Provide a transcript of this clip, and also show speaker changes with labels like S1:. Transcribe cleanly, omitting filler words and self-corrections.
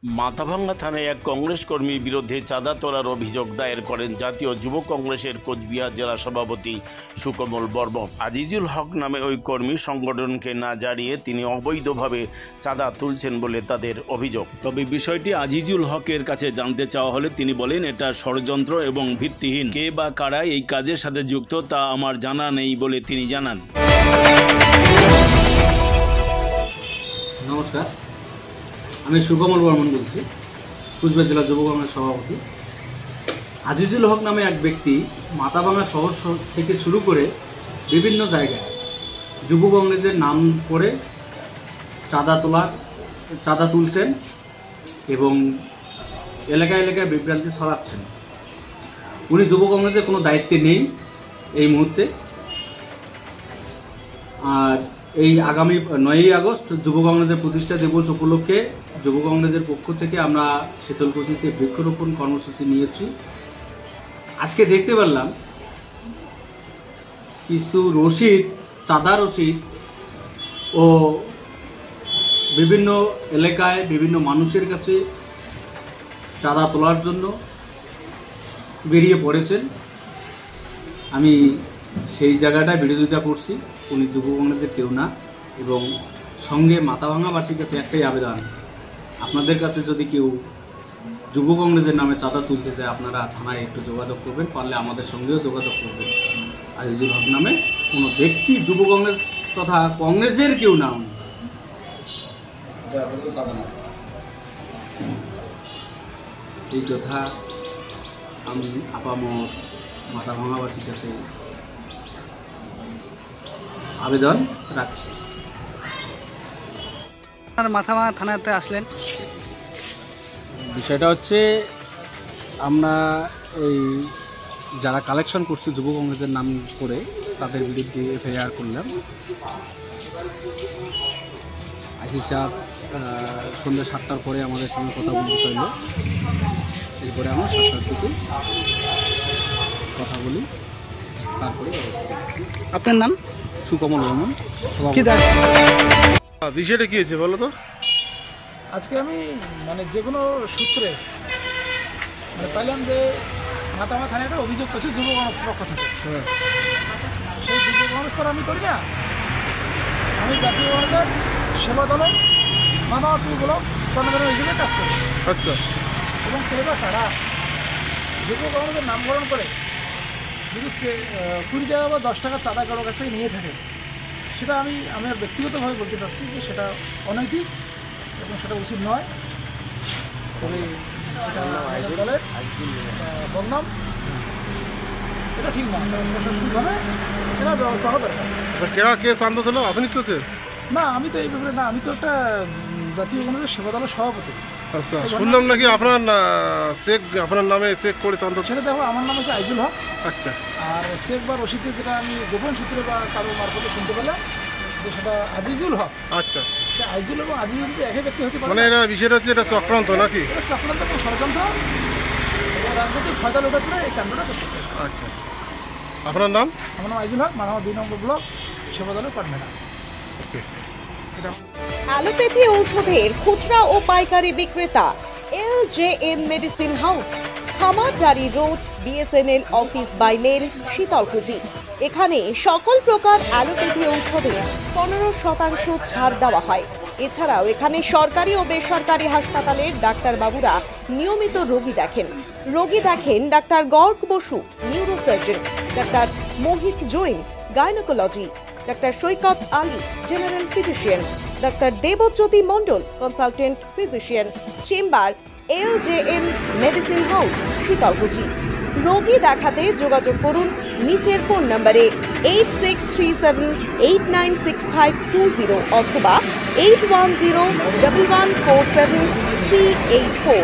S1: মাথাভাঙ্গা থানায় এক কংগ্রেস কর্মীর বিরুদ্ধে চাঁদা তোলার অভিযোগ দায়ের করেন জাতীয় যুব কংগ্রেসের কোচবিহার জেলা সভাপতি সুকমল বর্মন। আজিজুল হক নামে ওই কর্মী সংগঠনকে না জানিয়ে তিনি অবৈধভাবে চাঁদা তুলছেন বলে তাদের অভিযোগ। তবে বিষয়টি আজিজুল হকের কাছে জানতে চাওয়া হলে তিনি বলেন, এটা ষড়যন্ত্র এবং ভিত্তিহীন। কে বা কারা এই কাজের সাথে যুক্ত তা আমার জানা নেই বলে তিনি জানান।
S2: নমস্কার, আমি সুকমল বর্মন বলছি, কুচবিহার জেলা যুব কংগ্রেস সভাপতি। আজিজুল হক নামে এক ব্যক্তি মাথাভাঙ্গা শহর থেকে শুরু করে বিভিন্ন জায়গায় যুব কংগ্রেসের নাম করে চাঁদা তুলছেন এবং এলাকায় এলাকায় বিভ্রান্তি ছড়াচ্ছেন। উনি যুব কংগ্রেসের কোনো দায়িত্বে নেই এই মুহূর্তে। আর এই আগামী 9ই আগস্ট যুব কংগ্রেসের প্রতিষ্ঠা দিবস উপলক্ষে যুব কংগ্রেসের পক্ষ থেকে আমরা শীতলকুচিতে বৃক্ষরোপণ কর্মসূচি নিয়েছি। আজকে দেখতে পারলাম কিছু চাঁদা রসিদ ও বিভিন্ন এলাকায় বিভিন্ন মানুষের কাছে চাঁদা তোলার জন্য বেরিয়ে পড়েছেন। আমি সেই জায়গাটায় বিরোধিতা করছি। উনি যুব কংগ্রেসের কেউ না এবং সঙ্গে মাথাভাঙ্গাবাসীর কাছে একটাই আবেদন, আপনাদের কাছে যদি কেউ যুব কংগ্রেসের নামে চাঁদা তুলতে চায় আপনারা থানায় একটু যোগাযোগ করবেন, পারলে আমাদের সঙ্গেও যোগাযোগ করবেন। আজিজুল হক নামে কোনো ব্যক্তি যুব কংগ্রেস তথা কংগ্রেসের কেউ না। উনি এই কথা আমি আপামর মাথাভাঙ্গাবাসীর কাছে আবেদন রাখছি।
S3: মাথাভাঙ্গা থানাতে আসলেন,
S2: বিষয়টা হচ্ছে আমরা এই যারা কালেকশন করছে যুব কংগ্রেসের নাম করে তাদের বিরুদ্ধে এফআইআর করলাম। আশিস সাহেব সন্ধ্যা 7টার পরে আমাদের সঙ্গে কথা বলতে চাইল। এরপরে আমরা 7টার দিকে কথা বলি, তারপরে
S3: আপনার নাম?
S2: সুকমল বর্মন।
S4: বিষয়টা কি হয়েছে বলো তো?
S5: আজকে আমি যে কোনো সূত্রে পাইলাম যে মাথাভাঙ্গা থানায় একটা অভিযোগ করছি যুব কংগ্রেসের পক্ষ থেকে। সেই যুব কংগ্রেস তো আমি করি না, আমি জাতীয় কংগ্রেসের সেবা দলে মাথাভাঙ্গা 2 ব্লক কর্মকর্তা হিসেবে কাজ করি।
S4: আচ্ছা।
S5: এবং কে বা তারা যুব কংগ্রেসের নামকরণ করে যদি 20 টাকা বা 10 টাকা চাঁদা কারোর কাছ থেকে নিয়ে থাকে, সেটা আমি আমার ব্যক্তিগতভাবে বলতে চাচ্ছি যে সেটা অনৈতিক এবং সেটা উচিত নয়। তবে এটা আমাদের দলের বদনাম, এটা ঠিক না। প্রশাসনিকভাবে এটা ব্যবস্থা হওয়া দরকার।
S4: কে চাঁদা দিল? আপনি তো
S5: না, আমি তো এই ব্যাপারে না, আমি তো একটা জাতীয় কংগ্রেসের সেবা দলের সভাপতি।
S4: আচ্ছা, শুনলাম নাকি আপনার নামে চেক করে চাঁদা।
S5: সেটা দেখো, আমার নাম হচ্ছে আজিজুল হক।
S4: আচ্ছা।
S5: আর চেক বা রসিদে যেটা আমি গোপন সূত্রে বা কারো মারফতে শুনতে পেলাম যে সেটা আজিজুল হক।
S4: আচ্ছা।
S5: আজিজুল এবং আজিজুল যদি একই ব্যক্তি হতে পারে,
S4: মানে এটা বিষয়টা হচ্ছে এটা চক্রান্ত নাকি?
S5: এটা চক্রান্ত এবং ষড়যন্ত্র এবং রাজনৈতিক ফায়দা লোটার জন্য এই কাণ্ডটা করতেছে।
S4: আচ্ছা, আপনার নাম?
S5: আমার নাম আজিজুল হক, মাথাভাঙ্গা 2 নম্বর ব্লক সেবা দলের কনভেনার।
S4: ওকে।
S6: অ্যালোপ্যাথি ঔষধের খুচরা ও পাইকারি বিক্রেতা LJM medicine house, Khamardari road, BSNL office by lane, Sitalkuchi. এখানে সকল প্রকার অ্যালোপ্যাথি ঔষধে 15% ছাড় দেওয়া হয়। এছাড়াও এখানে সরকারি ও বেসরকারি হাসপাতালের ডাক্তারবাবুরা নিয়মিত রোগী দেখেন doctor Garg Basu, neurosurgeon, doctor Mohit Jain, gynaecology, doctor Saikat Ali, general physician, doctor Debjyoti Mondal, consultant physician. Chamber LJM medicine house, Sitalkuchi. রোগী দেখাতে যোগাযোগ করুন নিচের ফোন নম্বরে 8637896520 অথবা 810147 384।